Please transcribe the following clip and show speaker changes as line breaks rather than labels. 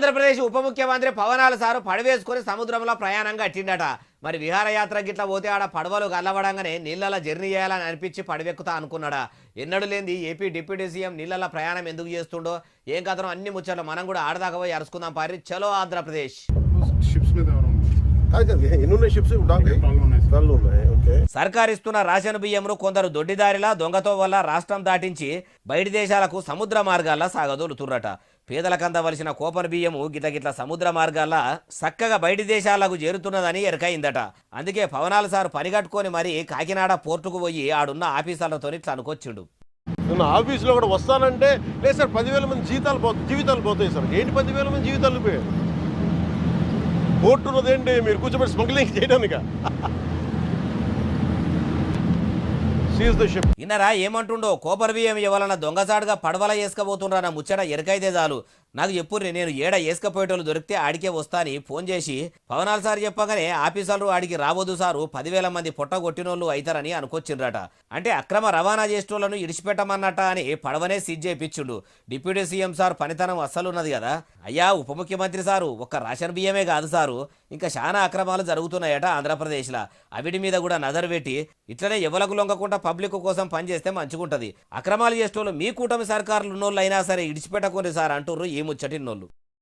ఆంధ్రప్రదేశ్ ఉప ముఖ్యమంత్రి పవనాల సారు పడవేసుకొని సముద్రంలో ప్రయాణంగా అట్టిండట. మరి విహారయాత్ర గిట్ల పోతే ఆడ పడవలు గల్లవడంగానే నీళ్ళలో జర్నీ చేయాలని అనిపించి పడవెక్కుతా అనుకున్నాడా. ఎన్నడు లేని ఏపీ డిప్యూటీ సీఎం నీళ్ళలో ప్రయాణం ఎందుకు చేస్తుండో ఏం కథనో అన్ని ముచ్చట్లు మనం కూడా ఆడదాకా పోయి అరుచుకుందాం పారి. చలో ఆంధ్రప్రదేశ్.
షిప్స్ మీద
సర్కార్ ఇస్తున్న రేషన్ బియ్యంను కొందరు దొడ్డిదారిలా దొంగతో వల్ల రాష్ట్రం దాటించి బయటి దేశాలకు సముద్ర మార్గాల్లో సాగదోలుతుర్రట. పేదలకు అందవలసిన కోపన్ బియ్యము గిట్ల సముద్ర మార్గాల్లో చక్కగా బయటి దేశాలకు చేరుతున్నదని ఎరకైందట. అందుకే పవనాల సార్ పనిగట్టుకొని మరి కాకినాడ పోర్టుకు పోయి ఆడున్న ఆఫీసర్లతో ఇట్లా అనుకొచ్చిండు.
ఆఫీసులో కూడా వస్తానంటే లేదు సార్ 10,000 మంది జీవితాలు పోతాయి సార్. ఏంటి 10,000 మంది జీవితాలు పోయాయి? పోర్టు ఉన్నదేంటి మీరు కూర్చోబెట్టి స్మగ్లింగ్ చేయడానిక?
ఇన్నరా ఏమంటుండో కోపర్ బియ్యం ఇవ్వాలన్న దొంగసాడుగా పడవల వేసుకపోతుండ్రా నా ముచ్చట ఎరకైతే చాలు. నాకు చెప్పుర్రి, నేను ఏడ వేసుకపోయేటోళ్ళు దొరికితే ఆడికే వస్తా అని ఫోన్ చేసి పవనాలు సార్ చెప్పగానే ఆఫీసర్లు ఆడికి రాబోదు సారు 10,000 మంది పొట్ట కొట్టినోళ్ళు అవుతారని అనుకొచ్చిండ్రట. అంటే అక్రమ రవాణా చేసేటోళ్లను ఇడిచిపెట్టమన్నట్ట అని పడవనే సీజ్ చేయించుండు. డిప్యూటీ సీఎం సార్ పనితనం అస్సలున్నది కదా. అయ్యా ఉప ముఖ్యమంత్రి సారు ఒక్క రేషన్ బియ్యమే కాదు సారు, ఇంకా చాలా అక్రమాలు జరుగుతున్నాయట ఆంధ్రప్రదేశ్లో. అవిటి మీద కూడా నజరు పెట్టి ఇట్లనే ఎవలకు లొంగకుండా పబ్లిక్ కోసం పనిచేస్తే మంచిగుంటది. అక్రమాలు చేసేటోళ్ళు మీ కూటమి సర్కారులు ఉన్నోళ్ళు అయినా సరే ఇడిచిపెట్టకుండా సార్ అంటుర్రు ఈ ముచ్చటిన్నోళ్ళు.